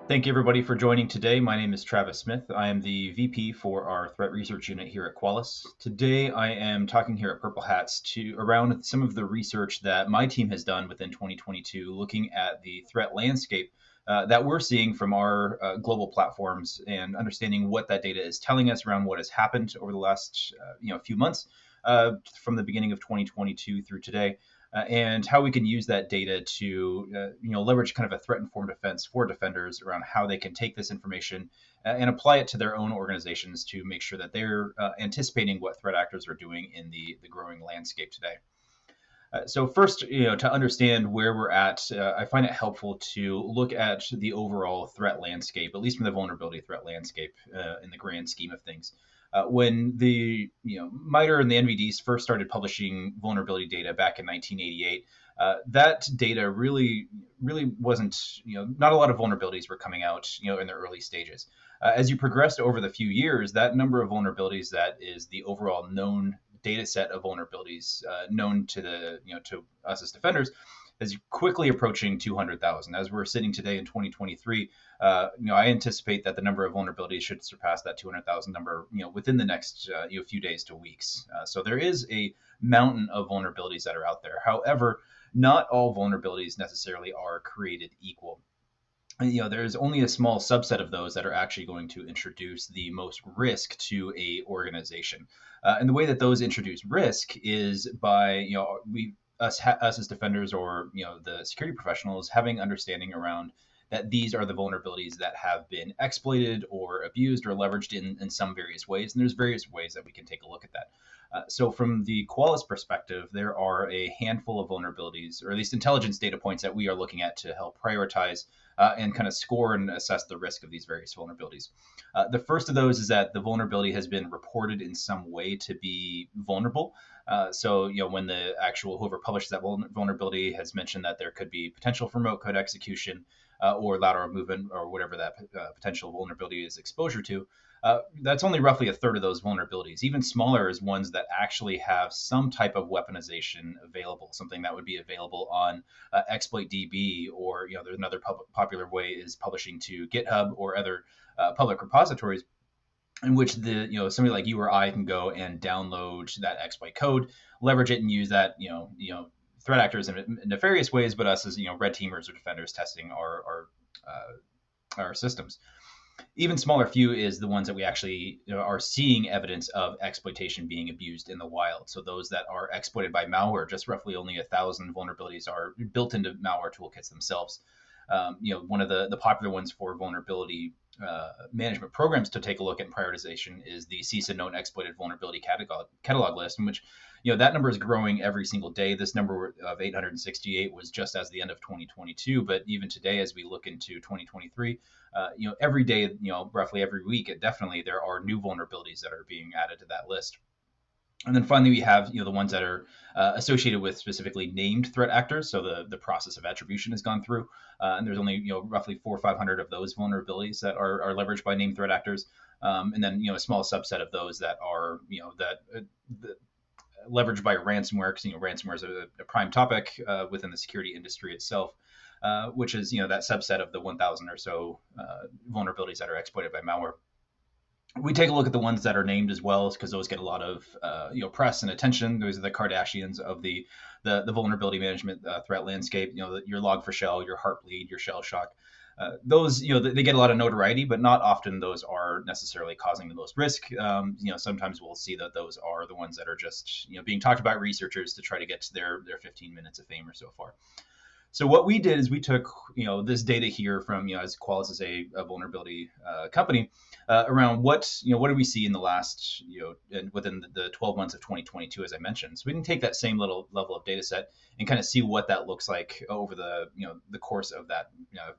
Thank you, everybody, for joining today. My name is Travis Smith. I am the VP for our threat research unit here at Qualys. Today, I am talking here at Purple Hats around some of the research that my team has done within 2022, looking at the threat landscape that we're seeing from our global platforms and understanding what that data is telling us around what has happened over the last few months from the beginning of 2022 through today and how we can use that data to leverage kind of a threat-informed defense for defenders around how they can take this information and apply it to their own organizations to make sure that they're anticipating what threat actors are doing in the growing landscape today. So first, to understand where we're at, I find it helpful to look at the overall threat landscape, at least from the vulnerability threat landscape in the grand scheme of things. When the MITRE and the NVDs first started publishing vulnerability data back in 1988, that data really wasn't, not a lot of vulnerabilities were coming out, in the early stages. As you progressed over the few years, that number of vulnerabilities, that is the overall known data set of vulnerabilities known to us as defenders, is quickly approaching 200,000. As we're sitting today in 2023, I anticipate that the number of vulnerabilities should surpass that 200,000 number, within the next few days to weeks. So there is a mountain of vulnerabilities that are out there. However, not all vulnerabilities necessarily are created equal. There's only a small subset of those that are actually going to introduce the most risk to a organization. And the way that those introduce risk is by, us as defenders, or the security professionals, having understanding around that these are the vulnerabilities that have been exploited or abused or leveraged in some various ways. And there's various ways that we can take a look at that. So from the Qualys perspective, there are a handful of vulnerabilities, or at least intelligence data points, that we are looking at to help prioritize and kind of score and assess the risk of these various vulnerabilities. The first of those is that the vulnerability has been reported in some way to be vulnerable. So, when the actual whoever published that vulnerability has mentioned that there could be potential for remote code execution or lateral movement, or whatever that potential vulnerability is exposure to, that's only roughly a third of those vulnerabilities. Even smaller is ones that actually have some type of weaponization available, something that would be available on exploit DB, or there's another popular way is publishing to GitHub or other public repositories, in which somebody like you or I can go and download that exploit code, leverage it, and use that threat actors in nefarious ways, but us as red teamers or defenders testing our systems. Even smaller few is the ones that we actually are seeing evidence of exploitation being abused in the wild. So those that are exploited by malware, just roughly only 1,000 vulnerabilities are built into malware toolkits themselves. One of the popular ones for vulnerability management programs to take a look at prioritization is the CISA known exploited vulnerability catalog list, in which that number is growing every single day. This number of 868 was just as the end of 2022, but even today, as we look into 2023, every day, roughly every week, definitely there are new vulnerabilities that are being added to that list. And then finally, we have the ones that are associated with specifically named threat actors. So the process of attribution has gone through, and there's only roughly 400 or 500 of those vulnerabilities that are leveraged by named threat actors, and then a small subset of those that are leveraged by ransomware, because ransomware is a prime topic within the security industry itself. Which is that subset of the 1,000 or so vulnerabilities that are exploited by malware. We take a look at the ones that are named as well, because those get a lot of press and attention. Those are the Kardashians of the vulnerability management threat landscape. Your Log4Shell, your Heartbleed, your Shell Shock. Those they get a lot of notoriety, but not often those are necessarily causing the most risk. Sometimes we'll see that those are the ones that are just being talked about researchers to try to get to their 15 minutes of fame or so far. So what we did is we took this data here from as Qualys is a vulnerability company around what did we see in the last within the 12 months of 2022, as I mentioned. So we can take that same little level of data set and kind of see what that looks like over the course of that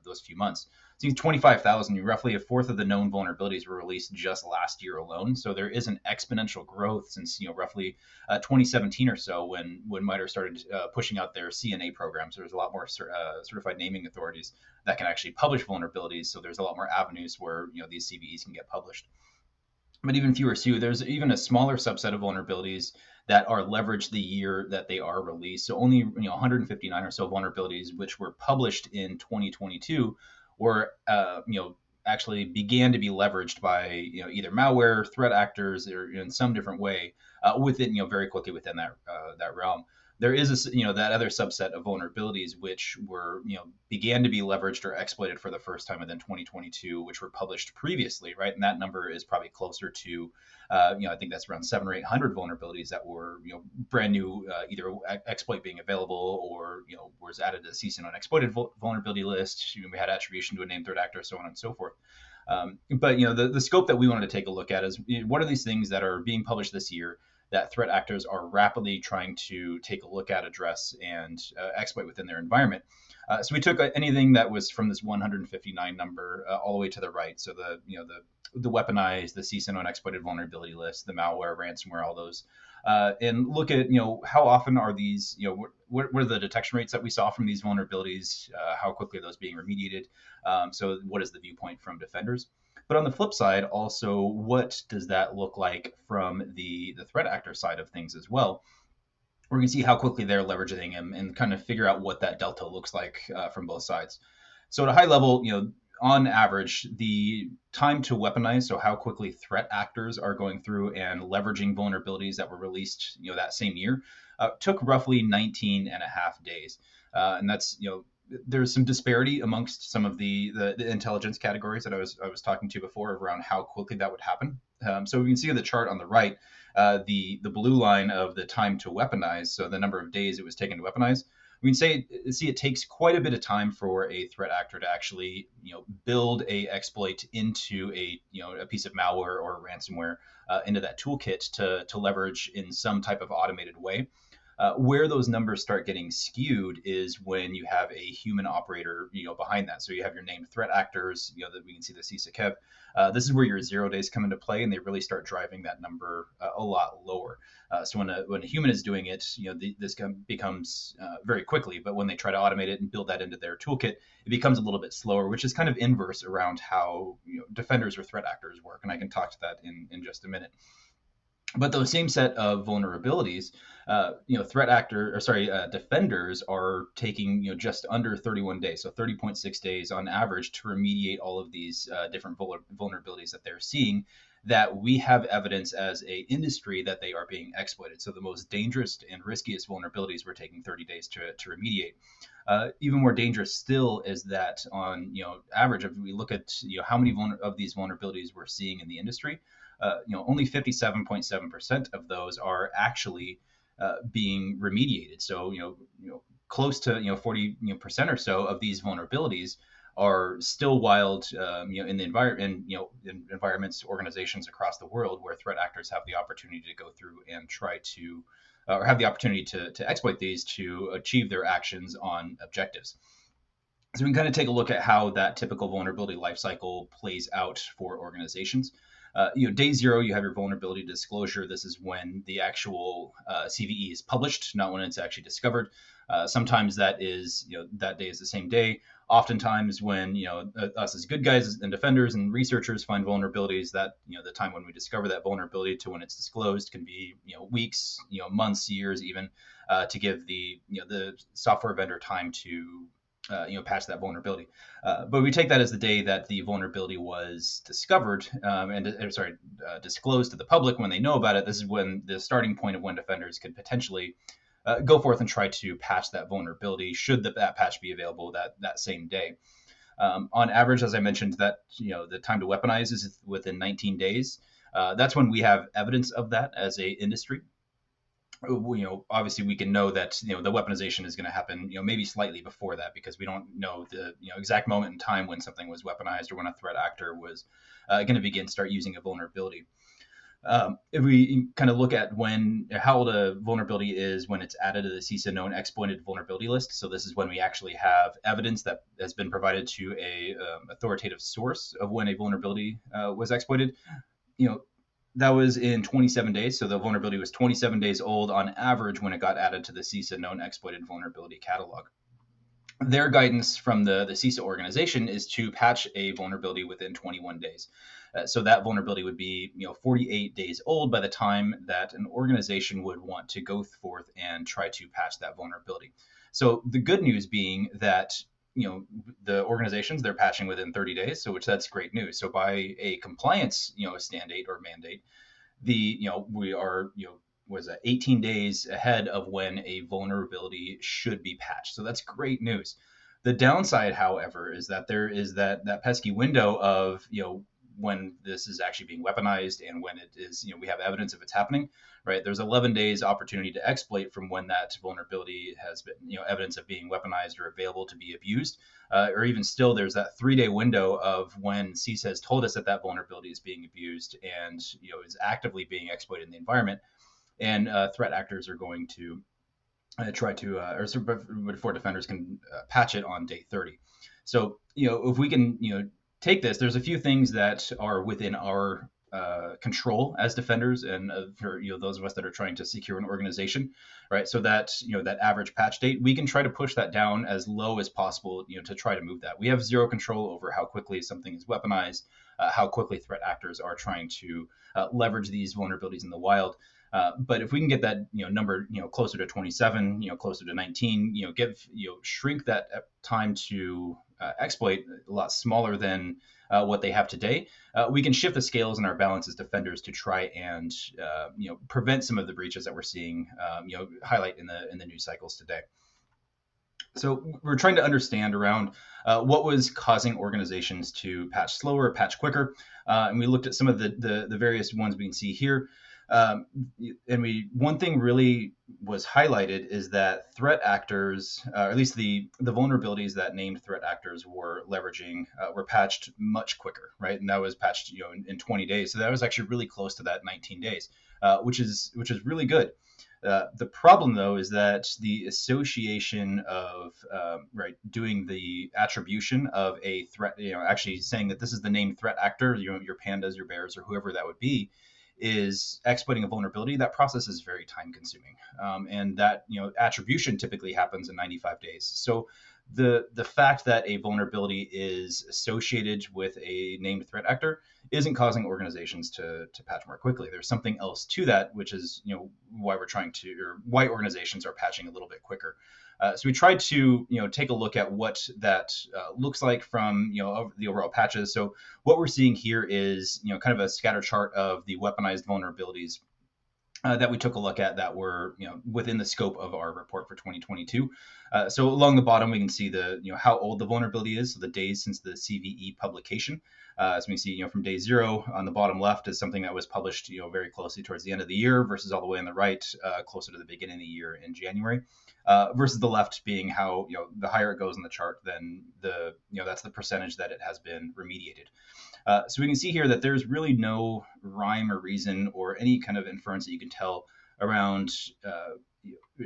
those few months. So 25,000, roughly a fourth of the known vulnerabilities were released just last year alone. So there is an exponential growth since roughly 2017 or so, when MITRE started pushing out their CNA programs. So there's a lot more certified naming authorities that can actually publish vulnerabilities. So there's a lot more avenues where these CVEs can get published. But even fewer SU, there's even a smaller subset of vulnerabilities that are leveraged the year that they are released. So only 159 or so vulnerabilities which were published in 2022 or actually began to be leveraged by either malware, threat actors, or in some different way within very quickly within that realm. There is that other subset of vulnerabilities which were began to be leveraged or exploited for the first time within 2022, which were published previously, right? And that number is probably closer to I think that's around 700 or 800 vulnerabilities that were brand new, either exploit being available or was added to the CISA known exploited vulnerability list. We had attribution to a named threat actor, so on and so forth. But the scope that we wanted to take a look at is what are these things that are being published this year that threat actors are rapidly trying to take a look at, address, and exploit within their environment. So we took anything that was from this 159 number all the way to the right. So the weaponized, the CISA known exploited vulnerability list, the malware, ransomware, all those, and look at how often are these, what are the detection rates that we saw from these vulnerabilities, how quickly are those being remediated. So what is the viewpoint from defenders? But on the flip side, also, what does that look like from the threat actor side of things as well? We're going to see how quickly they're leveraging them and kind of figure out what that delta looks like from both sides. So at a high level, on average, the time to weaponize, so how quickly threat actors are going through and leveraging vulnerabilities that were released, that same year, took roughly 19 and a half days. And that's, there's some disparity amongst some of the intelligence categories that I was talking to before around how quickly that would happen. So we can see the chart on the right, the blue line of the time to weaponize, so the number of days it was taken to weaponize. We can see it takes quite a bit of time for a threat actor to actually build a exploit into a piece of malware or ransomware into that toolkit to leverage in some type of automated way. Where those numbers start getting skewed is when you have a human operator, behind that. So you have your named threat actors, that we can see the CISA This is where your 0 days come into play, and they really start driving that number a lot lower. So when a human is doing it, this becomes very quickly. But when they try to automate it and build that into their toolkit, it becomes a little bit slower, which is kind of inverse around how defenders or threat actors work. And I can talk to that in just a minute. But those same set of vulnerabilities, defenders are taking just under 31 days, so 30.6 days on average to remediate all of these different vulnerabilities that they're seeing. That we have evidence as a industry that they are being exploited. So the most dangerous and riskiest vulnerabilities we're taking 30 days to remediate. Even more dangerous still is that on average, if we look at how many of these vulnerabilities we're seeing in the industry. Only 57.7% of those are actually being remediated. So, close to 40% or so of these vulnerabilities are still wild, in the environment, in environments, organizations across the world where threat actors have the opportunity to go through and try to, or have the opportunity to exploit these to achieve their actions on objectives. So we can kind of take a look at how that typical vulnerability lifecycle plays out for organizations. Day 0, you have your vulnerability disclosure. This is when the actual CVE is published, not when it's actually discovered. Sometimes that is, that day is the same day. Oftentimes when, us as good guys and defenders and researchers find vulnerabilities, that, the time when we discover that vulnerability to when it's disclosed can be, weeks, months, years even, to give the software vendor time to patch that vulnerability. But we take that as the day that the vulnerability was discovered disclosed to the public when they know about it. This is when the starting point of when defenders could potentially go forth and try to patch that vulnerability should that patch be available that same day. On average, as I mentioned, that the time to weaponize is within 19 days. That's when we have evidence of that as a industry. Obviously we can know that the weaponization is going to happen maybe slightly before that, because we don't know the exact moment in time when something was weaponized or when a threat actor was going to start using a vulnerability. If we kind of look at how old a vulnerability is when it's added to the CISA known exploited vulnerability list, so this is when we actually have evidence that has been provided to a authoritative source of when a vulnerability was exploited. That was in 27 days. So the vulnerability was 27 days old on average when it got added to the CISA known exploited vulnerability catalog. Their guidance from the CISA organization is to patch a vulnerability within 21 days. So that vulnerability would be 48 days old by the time that an organization would want to go forth and try to patch that vulnerability. So the good news being that the organizations, they're patching within 30 days, so which that's great news. So by a compliance standard or mandate, we are was 18 days ahead of when a vulnerability should be patched. So that's great news. The downside, however, is that there is that pesky window of when this is actually being weaponized and when it is we have evidence of it's happening, right? There's 11 days opportunity to exploit from when that vulnerability has been evidence of being weaponized or available to be abused, or even still there's that 3-day window of when CISA has told us that that vulnerability is being abused and is actively being exploited in the environment, and threat actors are going to try to or before defenders can patch it on day 30. So if we can take this, there's a few things that are within our control as defenders and for those of us that are trying to secure an organization, right? So that that average patch date, we can try to push that down as low as possible, to try to move that. We have zero control over how quickly something is weaponized, how quickly threat actors are trying to leverage these vulnerabilities in the wild. But if we can get that number closer to 27, closer to 19, shrink that time to exploit a lot smaller than what they have today, we can shift the scales in our balance as defenders to try and prevent some of the breaches that we're seeing highlight in the news cycles today. So we're trying to understand around what was causing organizations to patch slower, patch quicker, and we looked at some of the various ones we can see here. And one thing really was highlighted is that threat actors, or at least the vulnerabilities that named threat actors were leveraging, were patched much quicker, right? And that was patched in 20 days. So that was actually really close to that 19 days, which is really good. The problem, though, is that the association of doing the attribution of a threat, actually saying that this is the named threat actor, your pandas, your bears, or whoever that would be, is exploiting a vulnerability. That process is very time consuming, and that attribution typically happens in 95 days. So the fact that a vulnerability is associated with a named threat actor isn't causing organizations to patch more quickly. There's something else to that, which is why we're trying to, or why organizations are patching a little bit quicker. So we tried to take a look at what that looks like from the overall patches. So what we're seeing here is kind of a scatter chart of the weaponized vulnerabilities that we took a look at that were within the scope of our report for 2022. So along the bottom we can see the how old the vulnerability is, so the days since the CVE publication. As we can see, from day 0 on the bottom left is something that was published very closely towards the end of the year, versus all the way on the right closer to the beginning of the year in January, versus the left being how the higher it goes in the chart, then that's the percentage that it has been remediated. So we can see here that there's really no rhyme or reason or any kind of inference that you can tell around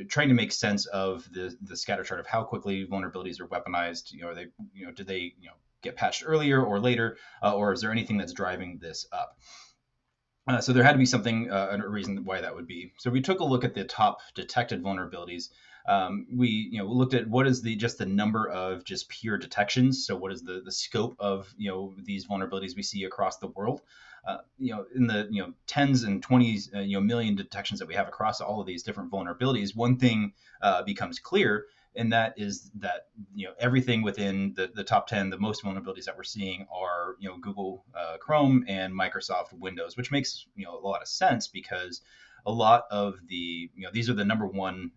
trying to make sense of the scatter chart of how quickly vulnerabilities are weaponized. Are they, did they, get patched earlier or later, or is there anything that's driving this up? So there had to be something, a reason why that would be. So we took a look at the top detected vulnerabilities. We looked at what is just the number of just pure detections. So what is the scope of these vulnerabilities we see across the world? In the tens and 20s million detections that we have across all of these different vulnerabilities, one thing becomes clear, and that is that everything within the top 10, the most vulnerabilities that we're seeing are Google Chrome and Microsoft Windows, which makes a lot of sense because a lot of the these are the number one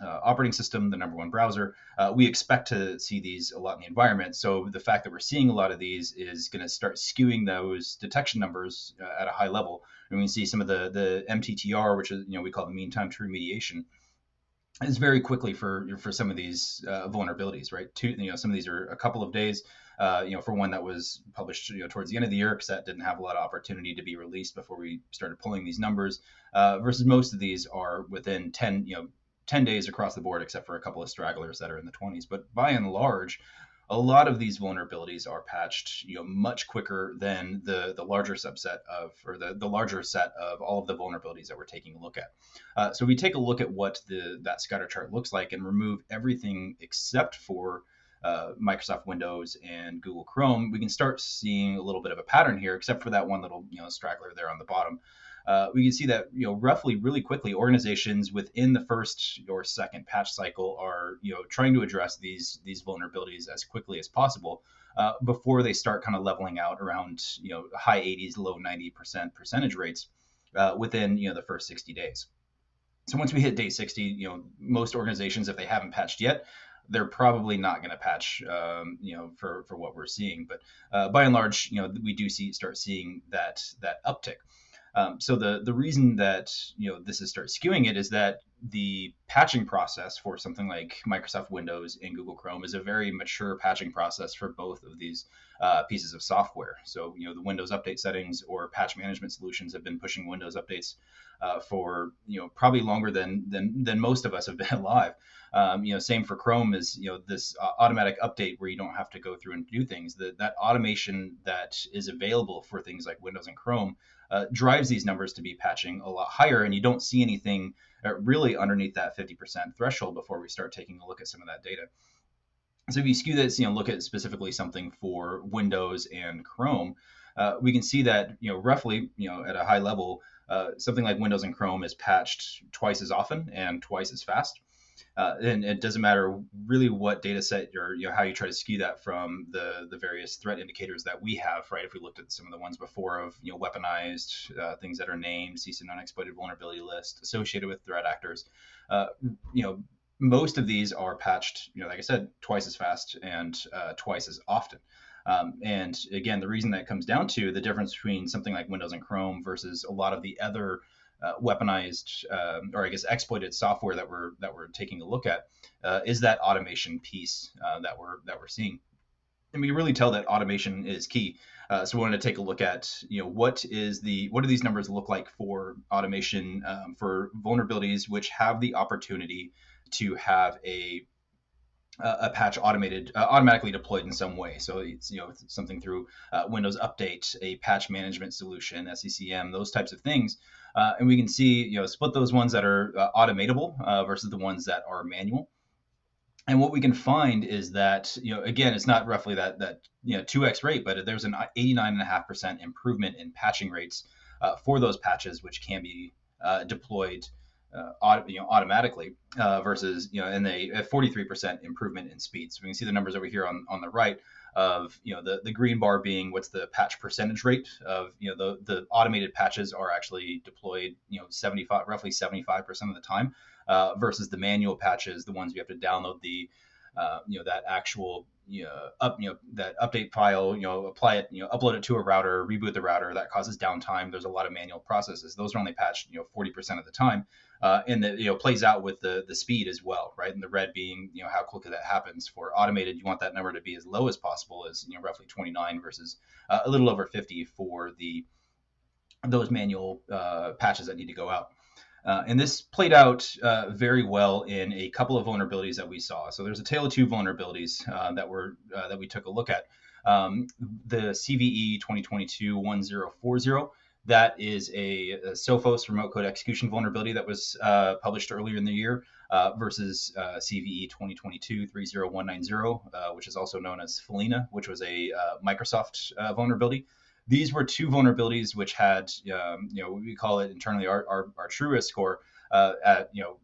operating system, the number one browser. We expect to see these a lot in the environment. So the fact that we're seeing a lot of these is going to start skewing those detection numbers at a high level. And we see some of the MTTR, which is we call the mean time to remediation, is very quickly for some of these vulnerabilities, right? Some of these are a couple of days. For one that was published towards the end of the year, because that didn't have a lot of opportunity to be released before we started pulling these numbers. Versus most of these are within 10 days across the board, except for a couple of stragglers that are in the 20s. But by and large, a lot of these vulnerabilities are patched much quicker than the larger subset of, or the larger set of all of the vulnerabilities that we're taking a look at. So we take a look at what that scatter chart looks like and remove everything except for Microsoft Windows and Google Chrome. We can start seeing a little bit of a pattern here, except for that one little straggler there on the bottom. we can see that roughly really quickly organizations within the first or second patch cycle are trying to address these vulnerabilities as quickly as possible before they start kind of leveling out around high 80s, low 90% percentage rates within the first 60 days. So once we hit day 60, most organizations, if they haven't patched yet, they're probably not going to patch, for what we're seeing. But by and large, we do start seeing that uptick. So the reason that this is start skewing it is that the patching process for something like Microsoft Windows and Google Chrome is a very mature patching process for both of these pieces of software. So the Windows update settings or patch management solutions have been pushing Windows updates for probably longer than most of us have been alive. Same for Chrome is this automatic update where you don't have to go through and do things. That automation that is available for things like Windows and Chrome drives these numbers to be patching a lot higher, and you don't see anything really underneath that 50% threshold before we start taking a look at some of that data. So if you skew this, look at specifically something for Windows and Chrome, we can see that roughly at a high level, something like Windows and Chrome is patched twice as often and twice as fast. And it doesn't matter really what data set or how you try to skew that from the various threat indicators that we have, right? If we looked at some of the ones before of weaponized things that are named, CISA unexploited vulnerability list associated with threat actors, most of these are patched, like I said, twice as fast and twice as often. And again, the reason that comes down to the difference between something like Windows and Chrome versus a lot of the other weaponized or I guess exploited software that we're taking a look at is that automation piece that we're seeing, and we can really tell that automation is key. So we wanted to take a look at what do these numbers look like for automation for vulnerabilities which have the opportunity to have a patch automatically deployed in some way. So it's something through Windows Update, a patch management solution, SCCM, those types of things. And we can see split those ones that are automatable versus the ones that are manual. And what we can find is that again, it's not roughly that 2x rate, but there's an 89.5% improvement in patching rates for those patches, which can be deployed automatically versus and a 43% improvement in speed. So we can see the numbers over here on the right of the green bar being what's the patch percentage rate of the automated patches are actually deployed roughly 75% of the time versus the manual patches, the ones you have to download the that actual that update file, apply it, upload it to a router, reboot the router. That causes downtime. There's a lot of manual processes. Those are only patched 40% of the time, and that plays out with the speed as well, right? And the red being how quickly that happens. For automated, you want that number to be as low as possible, as roughly 29 versus a little over 50 for those manual patches that need to go out. And this played out very well in a couple of vulnerabilities that we saw. So there's a tale of two vulnerabilities that we took a look at. The CVE 2022-1040, that is a Sophos remote code execution vulnerability that was published earlier in the year versus CVE 2022-30190, which is also known as Felina, which was a Microsoft vulnerability. These were two vulnerabilities which had, we call it internally our true risk score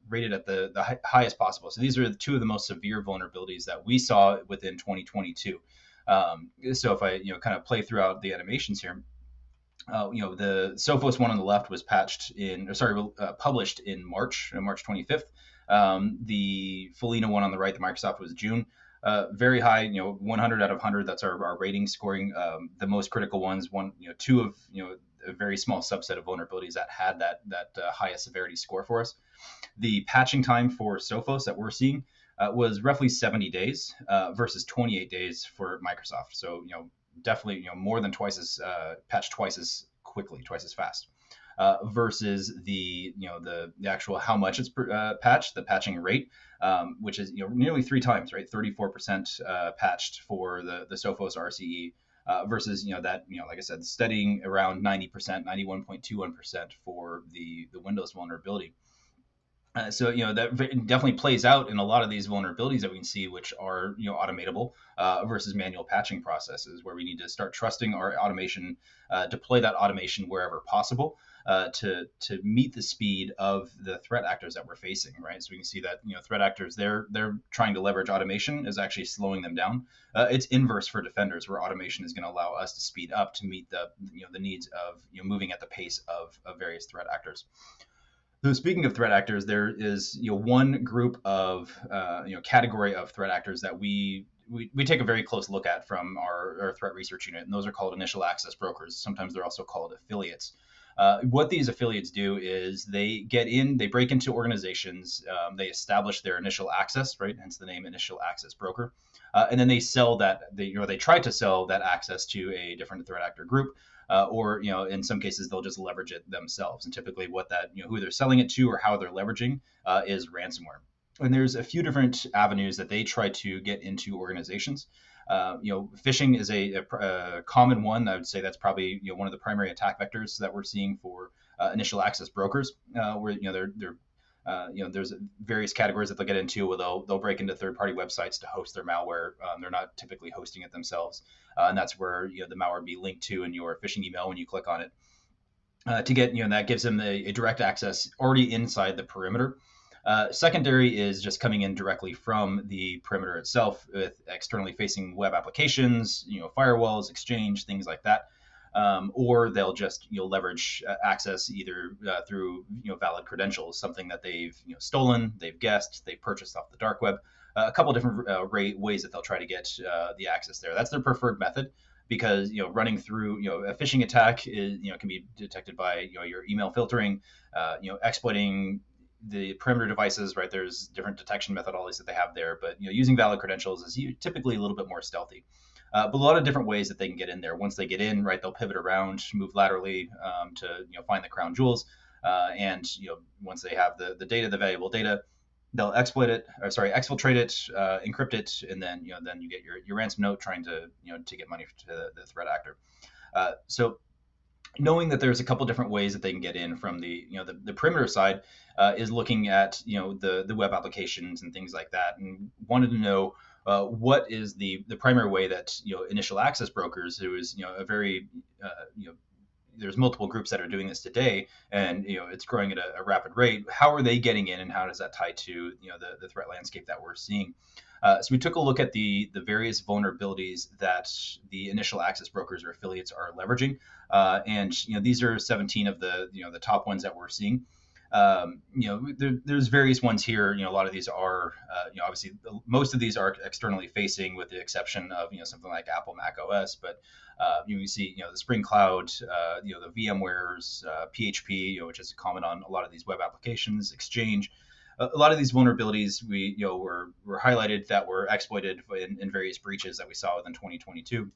rated at the highest possible. So these are two of the most severe vulnerabilities that we saw within 2022. So if I, kind of play throughout the animations here, the Sophos one on the left was published in March 25th. The Felina one on the right, the Microsoft, was June. Very high, 100 out of 100. That's our rating scoring. The most critical ones, two of a very small subset of vulnerabilities that had that highest severity score for us. The patching time for Sophos that we're seeing was roughly 70 days versus 28 days for Microsoft. So definitely more than twice as patched twice as quickly, twice as fast. Versus the actual how much it's patched, the patching rate, which is nearly 3 times, right? 34% patched for the Sophos RCE versus that like I said, steadying around 90%, 91.21% for the Windows vulnerability. So that definitely plays out in a lot of these vulnerabilities that we can see, which are automatable versus manual patching processes, where we need to start trusting our automation, deploy that automation wherever possible to meet the speed of the threat actors that we're facing, right? So we can see that threat actors they're trying to leverage automation is actually slowing them down. It's inverse for defenders, where automation is going to allow us to speed up to meet the needs of moving at the pace of various threat actors. So speaking of threat actors, there is one group of category of threat actors that we take a very close look at from our threat research unit, and those are called initial access brokers. Sometimes they're also called affiliates. What these affiliates do is they break into organizations, they establish their initial access, right? Hence the name initial access broker, and then they sell they try to sell that access to a different threat actor group, or in some cases they'll just leverage it themselves. And typically, what that who they're selling it to or how they're leveraging is ransomware. And there's a few different avenues that they try to get into organizations. Phishing is a common one. I would say that's probably one of the primary attack vectors that we're seeing for initial access brokers, where they're there's various categories that they'll get into where they'll break into third-party websites to host their malware. They're not typically hosting it themselves, and that's where the malware would be linked to in your phishing email when you click on it. To get that gives them a direct access already inside the perimeter. Secondary is just coming in directly from the perimeter itself with externally facing web applications, firewalls, Exchange, things like that. Or they'll just leverage access either through valid credentials, something that they've stolen, they've guessed, they've purchased off the dark web. A couple different ways that they'll try to get the access there. That's their preferred method, because running through a phishing attack is can be detected by your email filtering, exploiting the perimeter devices, right? There's different detection methodologies that they have there, but using valid credentials is typically a little bit more stealthy. But a lot of different ways that they can get in there. Once they get in, right, they'll pivot around, move laterally to find the crown jewels, and once they have the data, the valuable data, they'll exploit it, or sorry, exfiltrate it, encrypt it, and then then you get your ransom note trying to to get money to the threat actor. So knowing that there's a couple different ways that they can get in from the perimeter side, is looking at the web applications and things like that, and wanted to know what is the primary way that initial access brokers, who is a very there's multiple groups that are doing this today, and it's growing at a rapid rate. How are they getting in, and how does that tie to the threat landscape that we're seeing? So we took a look at the various vulnerabilities that the initial access brokers or affiliates are leveraging, and these are 17 of the top ones that we're seeing. There's various ones here. A lot of these are, obviously, most of these are externally facing, with the exception of something like Apple Mac OS. But you see, the Spring Cloud, the VMware's, PHP, which is common on a lot of these web applications, Exchange. A lot of these vulnerabilities were highlighted that were exploited in various breaches that we saw within 2022.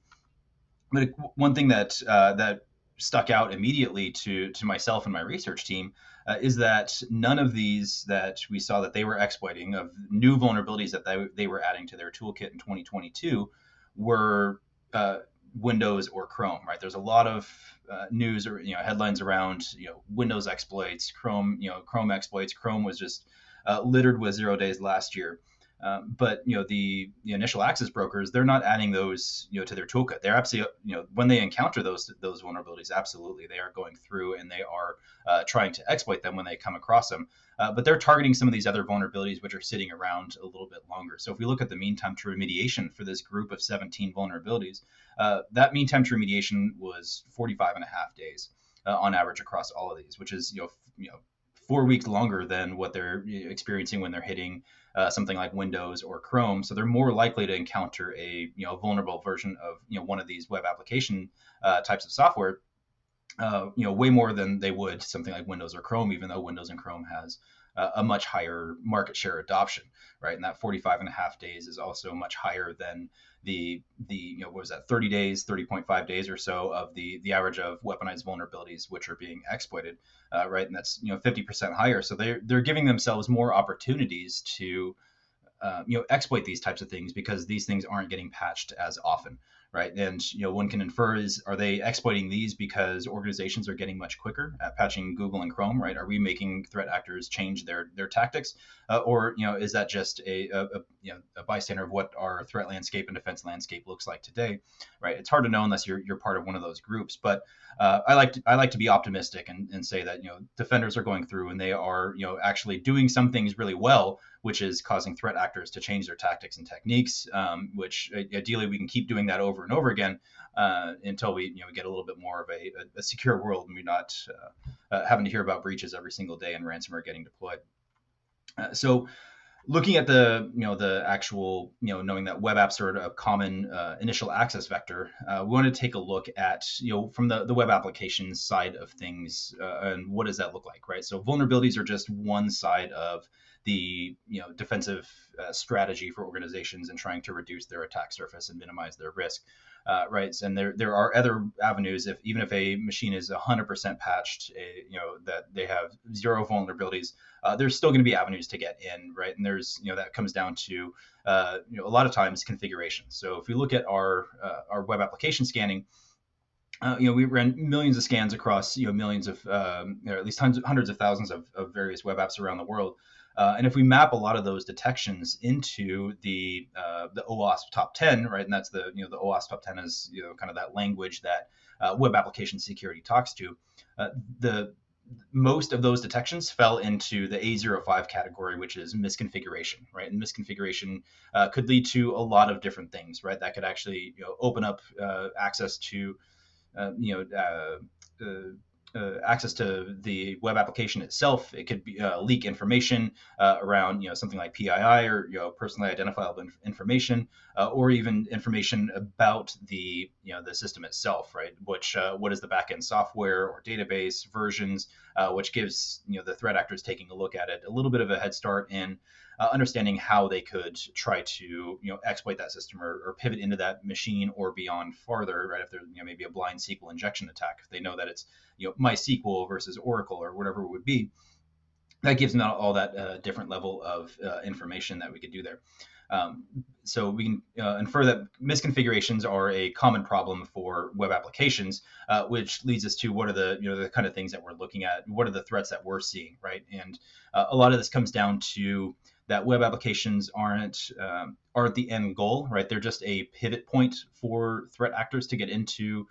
But one thing that stuck out immediately to myself and my research team is that none of these that we saw that they were exploiting, of new vulnerabilities that they were adding to their toolkit in 2022, were Windows or Chrome. Right? There's a lot of news or headlines around Windows exploits, Chrome exploits. Chrome was just littered with 0 days last year. But the initial access brokers, they're not adding those to their toolkit. They're absolutely when they encounter those vulnerabilities, absolutely they are going through and they are trying to exploit them when they come across them. But they're targeting some of these other vulnerabilities which are sitting around a little bit longer. So if we look at the mean time to remediation for this group of 17 vulnerabilities, that mean time to remediation was 45 and a half days on average across all of these, which is 4 weeks longer than what they're experiencing when they're hitting something like Windows or Chrome. So they're more likely to encounter a vulnerable version of one of these web application types of software, way more than they would something like Windows or Chrome, even though Windows and Chrome has a much higher market share adoption, right? And that 45 and a half days is also much higher than the what was that, 30 days, 30.5 days or so of the average of weaponized vulnerabilities which are being exploited, right? And that's 50% higher. So they're giving themselves more opportunities to exploit these types of things, because these things aren't getting patched as often, right? And one can infer is, are they exploiting these because organizations are getting much quicker at patching Google and Chrome, right? Are we making threat actors change their tactics, or is that just a bystander of what our threat landscape and defense landscape looks like today, right? It's hard to know unless you're part of one of those groups, but I like to be optimistic and say that defenders are going through and they are actually doing some things really well, which is causing threat actors to change their tactics and techniques, which ideally we can keep doing that over and over again until we get a little bit more of a secure world and we're not having to hear about breaches every single day and ransomware getting deployed. So looking at the actual knowing that web apps are a common initial access vector, we want to take a look at from the web applications side of things, and what does that look like, right? So vulnerabilities are just one side of the defensive strategy for organizations and trying to reduce their attack surface and minimize their risk, right? And there are other avenues. Even if a machine is 100% patched, that they have zero vulnerabilities, there's still going to be avenues to get in, right? And there's that comes down to a lot of times configuration. So if we look at our web application scanning, we ran millions of scans across millions of or at least hundreds of thousands of various web apps around the world. And if we map a lot of those detections into the OWASP top 10, right, and that's the OWASP top 10 is kind of that language that web application security talks to. The Most of those detections fell into the A05 category, which is misconfiguration, right? And misconfiguration could lead to a lot of different things, right? That could actually open up access to access to the web application itself. It could be leak information around something like PII or personally identifiable information, or even information about the the system itself, right? Which what is the backend software or database versions, which gives the threat actors taking a look at it a little bit of a head start in understanding how they could try to exploit that system or pivot into that machine or beyond farther, right? If there's maybe a blind SQL injection attack, if they know that it's MySQL versus Oracle or whatever it would be, that gives them all that different level of information that we could do there. So we can infer that misconfigurations are a common problem for web applications, which leads us to what are the kind of things that we're looking at, what are the threats that we're seeing, right? And a lot of this comes down to that web applications aren't the end goal, right? They're just a pivot point for threat actors to get into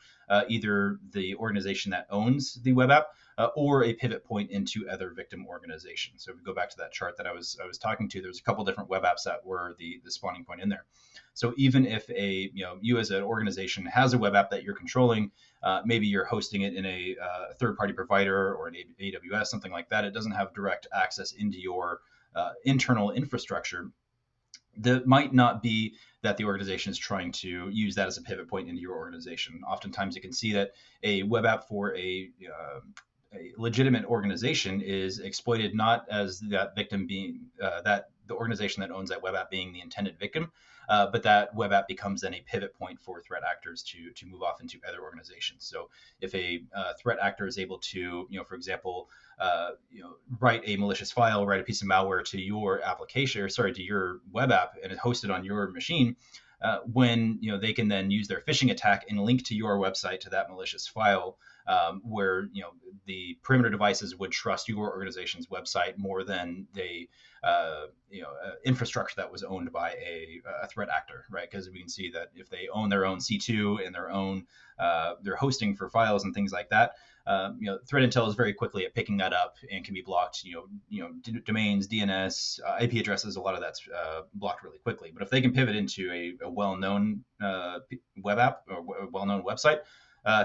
either the organization that owns the web app or a pivot point into other victim organizations. So if we go back to that chart that I was talking to, there's a couple different web apps that were the spawning point in there. So even if you as an organization has a web app that you're controlling, maybe you're hosting it in a third-party provider or an AWS, something like that, it doesn't have direct access into your internal infrastructure. That might not be that the organization is trying to use that as a pivot point into your organization. Oftentimes you can see that a web app for a legitimate organization is exploited not as that victim being that the organization that owns that web app being the intended victim, but that web app becomes then a pivot point for threat actors to move off into other organizations. So if a threat actor is able to, for example, write a malicious file, write a piece of malware to your application, or sorry, to your web app, and it host it on your machine, when they can then use their phishing attack and link to your website to that malicious file, where the perimeter devices would trust your organization's website more than the infrastructure that was owned by a threat actor, right? Because we can see that if they own their own C2 and their own their hosting for files and things like that, threat intel is very quickly at picking that up and can be blocked. Domains, DNS, IP addresses, a lot of that's blocked really quickly. But if they can pivot into a well-known web app or a well-known website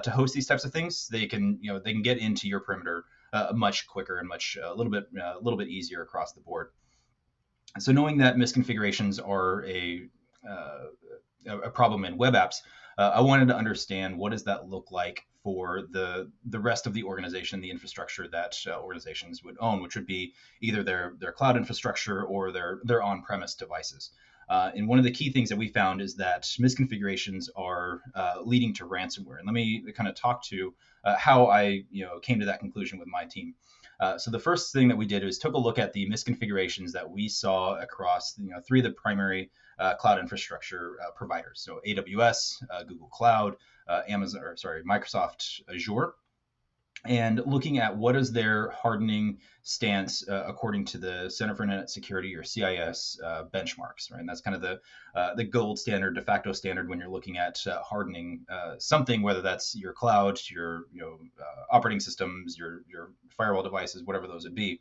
to host these types of things, they can get into your perimeter much quicker and a little bit easier across the board. So knowing that misconfigurations are a problem in web apps, I wanted to understand what does that look like for the rest of the organization, the infrastructure that organizations would own, which would be either their cloud infrastructure or their on-premise devices. And one of the key things that we found is that misconfigurations are leading to ransomware. And let me kind of talk to how I came to that conclusion with my team. So the first thing that we did was took a look at the misconfigurations that we saw across three of the primary cloud infrastructure providers. So AWS, Google Cloud, Microsoft Azure, and looking at what is their hardening stance according to the Center for Internet Security, or CIS, benchmarks, right? And that's kind of the gold standard, de facto standard when you're looking at hardening something, whether that's your cloud, your operating systems, your firewall devices, whatever those would be.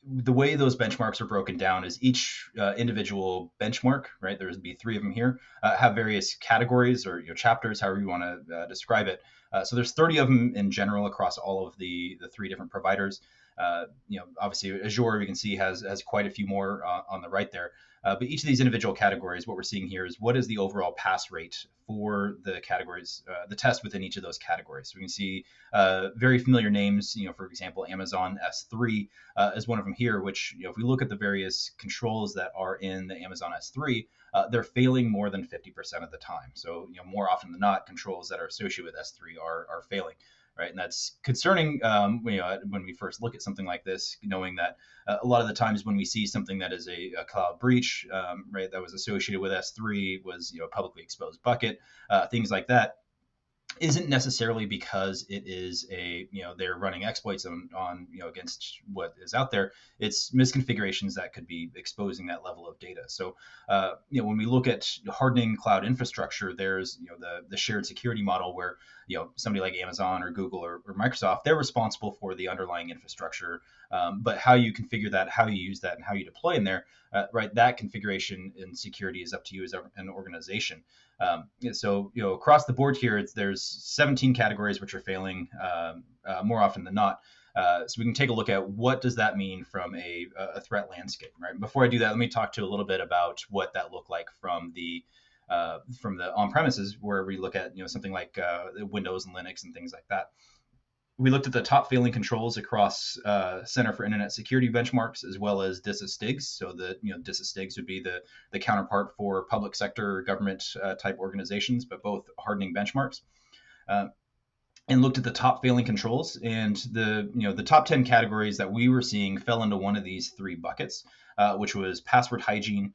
The way those benchmarks are broken down is each individual benchmark, right? There's be 3 of them here, have various categories or chapters, however you want to describe it. So there's 30 of them in general across all of the 3 different providers. Obviously Azure, we can see has quite a few more on the right there. But each of these individual categories, what we're seeing here is what is the overall pass rate for the categories, the test within each of those categories. So we can see very familiar names. For example, Amazon S3 is one of them here, which, if we look at the various controls that are in the Amazon S3, they're failing more than 50% of the time. So, more often than not, controls that are associated with S3 are failing. Right, and that's concerning when we first look at something like this, knowing that a lot of the times when we see something that is a cloud breach, right, that was associated with S3, was a publicly exposed bucket, things like that, isn't necessarily because it is they're running exploits on against what is out there. It's misconfigurations that could be exposing that level of data. So when we look at hardening cloud infrastructure, there's the shared security model where somebody like Amazon or Google or Microsoft, they're responsible for the underlying infrastructure, but how you configure that, how you use that, and how you deploy in there, right, that configuration and security is up to you as an organization. So across the board here, there's 17 categories which are failing more often than not. So we can take a look at what does that mean from a threat landscape, right? Before I do that, let me talk to you a little bit about what that looked like from the on-premises, where we look at something like Windows and Linux and things like that. We looked at the top failing controls across Center for Internet Security benchmarks, as well as DISA-STIGs. So the DISA-STIGs would be the counterpart for public sector government type organizations, but both hardening benchmarks. And looked at the top failing controls, and the top 10 categories that we were seeing fell into one of these 3 buckets, which was password hygiene.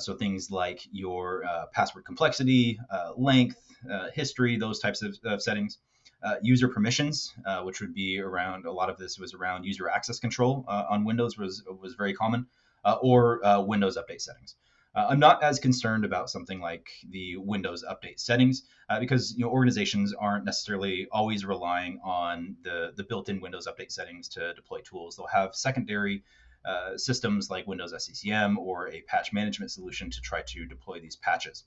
So things like your password complexity, length, history, those types of settings. User permissions, which would be around, a lot of this was around user access control on Windows, was very common, or Windows update settings. I'm not as concerned about something like the Windows update settings because organizations aren't necessarily always relying on the built-in Windows update settings to deploy tools. They'll have secondary systems like Windows SCCM or a patch management solution to try to deploy these patches.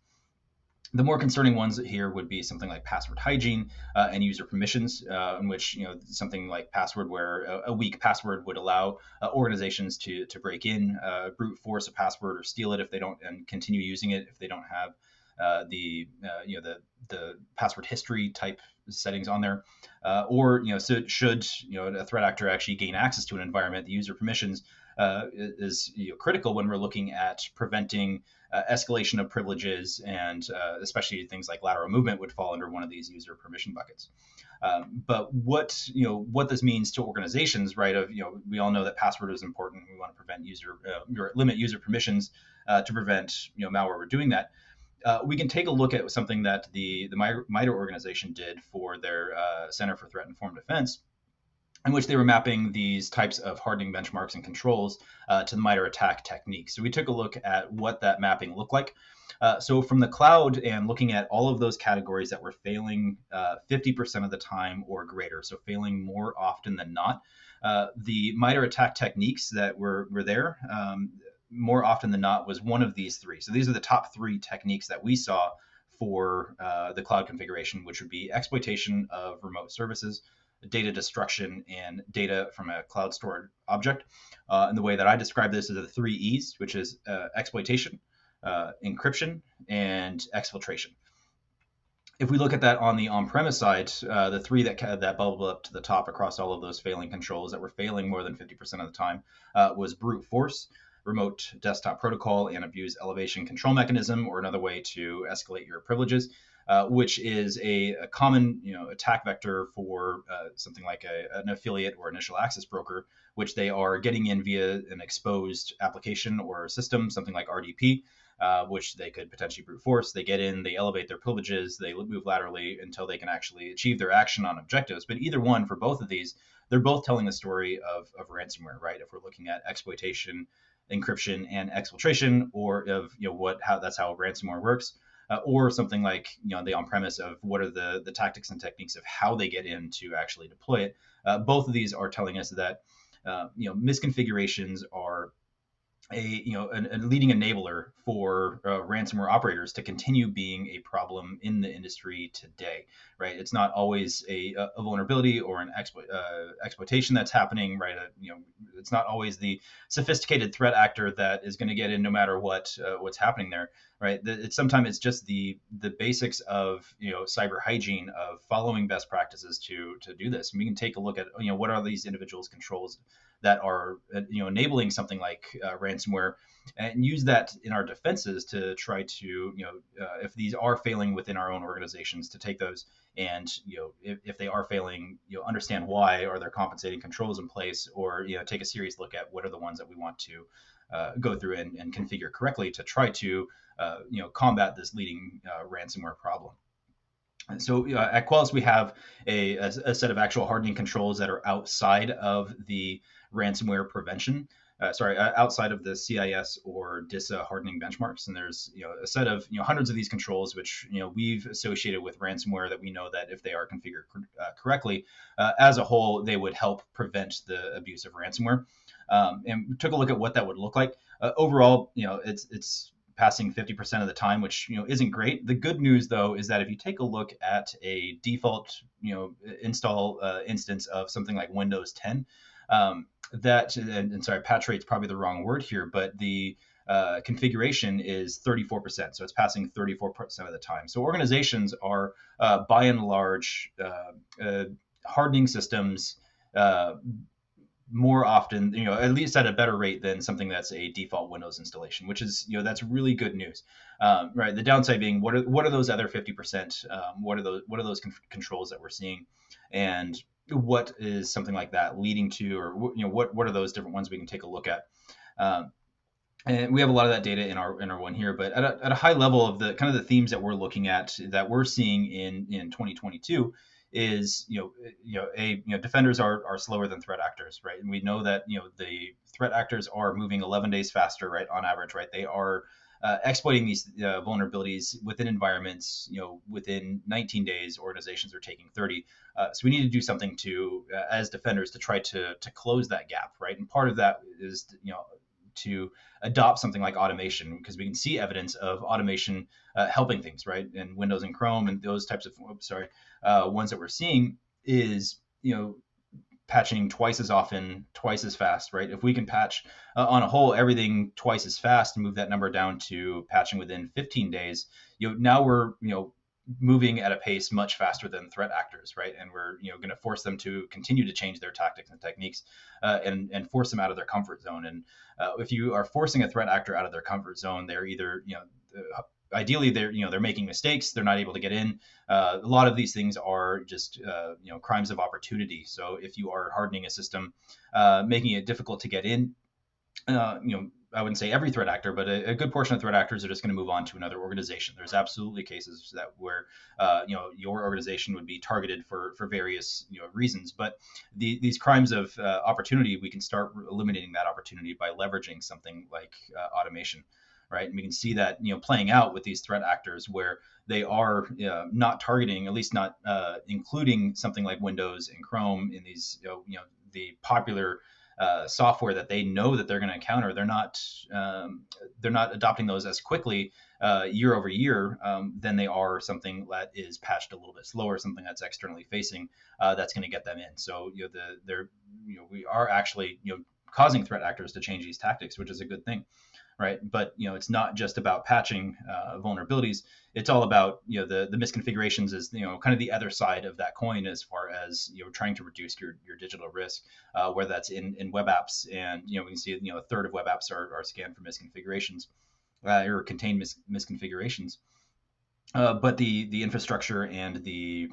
The more concerning ones here would be something like password hygiene and user permissions, in which something like password, where a weak password would allow organizations to break in, brute force a password, or steal it if they don't, and continue using it if they don't have the password history type settings on there, or so should a threat actor actually gain access to an environment, the user permissions is critical when we're looking at preventing escalation of privileges, and especially things like lateral movement would fall under one of these user permission buckets. But what this means to organizations, right? We all know that password is important. We want to prevent limit user permissions to prevent malware. We're doing that. We can take a look at something that the MITRE organization did for their Center for Threat Informed Defense, in which they were mapping these types of hardening benchmarks and controls to the MITRE attack technique. So we took a look at what that mapping looked like. So from the cloud, and looking at all of those categories that were failing 50% of the time or greater, so failing more often than not, the MITRE attack techniques that were there, more often than not, was one of these 3. So these are the top 3 techniques that we saw for the cloud configuration, which would be exploitation of remote services, data destruction, and data from a cloud stored object. And the way that I describe this is the 3 E's, which is exploitation, encryption, and exfiltration. If we look at that on the on-premise side, the 3 that bubbled up to the top across all of those failing controls that were failing more than 50% of the time was brute force, remote desktop protocol, and abuse elevation control mechanism, or another way to escalate your privileges, which is a common attack vector for something like an affiliate or initial access broker, which they are getting in via an exposed application or system, something like RDP. which they could potentially brute force. They get in, they elevate their privileges, they move laterally until they can actually achieve their action on objectives. But either one, for both of these, they're both telling the story of ransomware, right? If we're looking at exploitation, encryption, and exfiltration, or of how that's how ransomware works, or something like the on-premise of what are the tactics and techniques of how they get in to actually deploy it. Both of these are telling us that misconfigurations are a leading enabler for ransomware operators to continue being a problem in the industry today, right? It's not always a vulnerability or an exploitation that's happening, right? It's not always the sophisticated threat actor that is going to get in no matter what's happening there, right? Sometimes it's just the basics of cyber hygiene, of following best practices to do this. And we can take a look at what are these individuals' controls that are enabling something like ransomware, and use that in our defenses to try to if these are failing within our own organizations, to take those and if they are failing, understand why. Are there compensating controls in place, or take a serious look at what are the ones that we want to go through and configure correctly to try to combat this leading ransomware problem. So at Qualys, we have a set of actual hardening controls that are outside of the ransomware prevention. Outside of the CIS or DISA hardening benchmarks, and there's a set of hundreds of these controls which we've associated with ransomware that we know that if they are configured correctly, as a whole, they would help prevent the abuse of ransomware. And we took a look at what that would look like. Overall, it's passing 50% of the time, which isn't great. The good news, though, is that if you take a look at a default install instance of something like Windows 10, patch rate's probably the wrong word here, but the configuration is 34%, so it's passing 34% of the time. So organizations are by and large hardening systems more often, at least at a better rate than something that's a default Windows installation, which is, that's really good news, right? The downside being, what are those other 50%? What are those controls that we're seeing, and what is something like that leading to, or what are those different ones we can take a look at? And we have a lot of that data in our one here, but at a high level of the kind of the themes that we're looking at, that we're seeing in 2022, is defenders are slower than threat actors, right? And we know that the threat actors are moving 11 days faster, right, on average, right? They are exploiting these vulnerabilities within environments, within 19 days. Organizations are taking 30. So we need to do something to as defenders to try to close that gap, right? And part of that is to adopt something like automation, because we can see evidence of automation helping things, right? And Windows and Chrome and those types of ones that we're seeing is patching twice as often, twice as fast, right? If we can patch on a whole everything twice as fast and move that number down to patching within 15 days, now we're moving at a pace much faster than threat actors, right? And we're going to force them to continue to change their tactics and techniques, and force them out of their comfort zone. And if you are forcing a threat actor out of their comfort zone, they're either ideally they're making mistakes, they're not able to get in. A lot of these things are just crimes of opportunity. So if you are hardening a system, making it difficult to get in, I wouldn't say every threat actor, but a good portion of threat actors are just going to move on to another organization. There's absolutely cases that where your organization would be targeted for various reasons, but these crimes of opportunity, we can start eliminating that opportunity by leveraging something like automation, right? And we can see that playing out with these threat actors, where they are not targeting, at least not including something like Windows and Chrome in these the popular software that they know that they're going to encounter. They're not adopting those as quickly year over year than they are something that is patched a little bit slower, something that's externally facing, that's going to get them in. So we are actually causing threat actors to change these tactics, which is a good thing, right? But it's not just about patching vulnerabilities. It's all about the misconfigurations is kind of the other side of that coin, as far as trying to reduce your digital risk, whether that's in web apps. And we can see a third of web apps are scanned for misconfigurations, or contain misconfigurations. But the infrastructure and the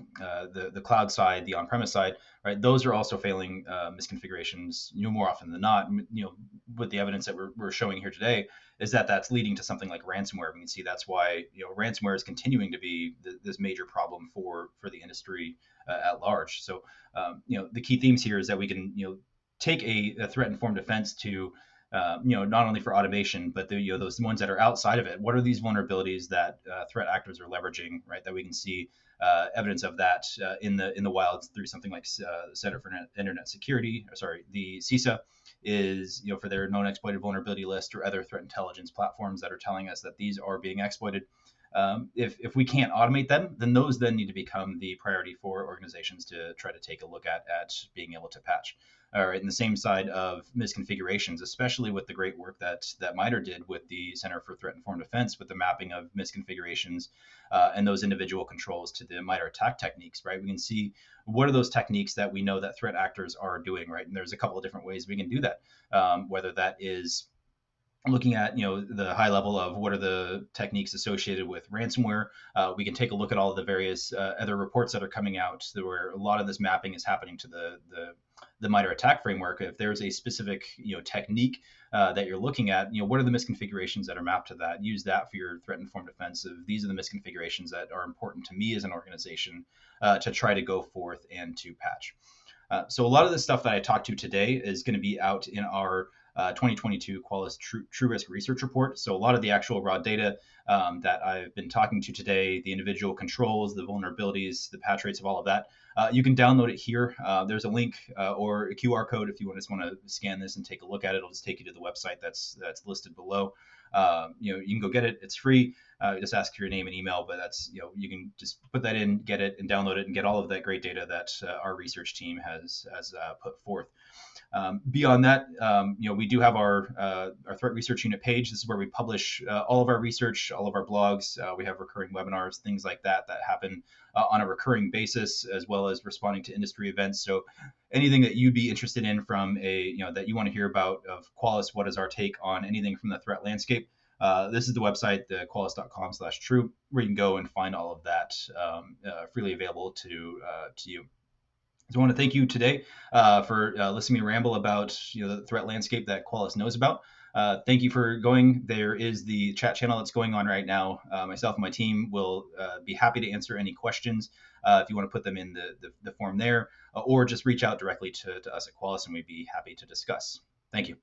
cloud side, the on-premise side, right? Those are also failing misconfigurations. More often than not. With the evidence that we're showing here today, is that that's leading to something like ransomware. We can see that's why ransomware is continuing to be this major problem for the industry at large. So the key themes here is that we can take a threat-informed defense to not only for automation, but those ones that are outside of it. What are these vulnerabilities that threat actors are leveraging, right? That we can see evidence of that in the wild through something like the Center for Internet Security, or sorry, the CISA is for their known exploited vulnerability list, or other threat intelligence platforms that are telling us that these are being exploited. If we can't automate them, then those then need to become the priority for organizations to try to take a look at being able to patch. All right, and the same side of misconfigurations, especially with the great work that MITRE did with the Center for Threat Informed Defense, with the mapping of misconfigurations and those individual controls to the MITRE attack techniques, right? We can see what are those techniques that we know that threat actors are doing, right? And there's a couple of different ways we can do that, whether that is looking at the high level of what are the techniques associated with ransomware. We can take a look at all of the various other reports that are coming out where a lot of this mapping is happening to the MITRE attack framework. If there's a specific technique that you're looking at, what are the misconfigurations that are mapped to that? Use that for your threat informed defensive. These are the misconfigurations that are important to me as an organization to try to go forth and to patch. So a lot of the stuff that I talked to today is going to be out in our 2022 Qualys True Risk Research Report. So a lot of the actual raw data that I've been talking to today, the individual controls, the vulnerabilities, the patch rates of all of that, you can download it here. There's a link or a QR code if you just want to scan this and take a look at it. It'll just take you to the website that's listed below. You can go get it. It's free. Just ask for your name and email, but that's you can just put that in, get it, and download it, and get all of that great data that our research team has put forth. Beyond that, we do have our threat research unit page. This is where we publish all of our research, all of our blogs. We have recurring webinars, things like that happen on a recurring basis, as well as responding to industry events. So anything that you'd be interested in from that you want to hear about of Qualys, what is our take on anything from the threat landscape? This is the website, the qualys.com/true, where you can go and find all of that freely available to you. So I want to thank you today for listening to me ramble about the threat landscape that Qualys knows about. Thank you for going. There is the chat channel that's going on right now. Myself and my team will be happy to answer any questions if you want to put them in the form there, or just reach out directly to us at Qualys, and we'd be happy to discuss. Thank you.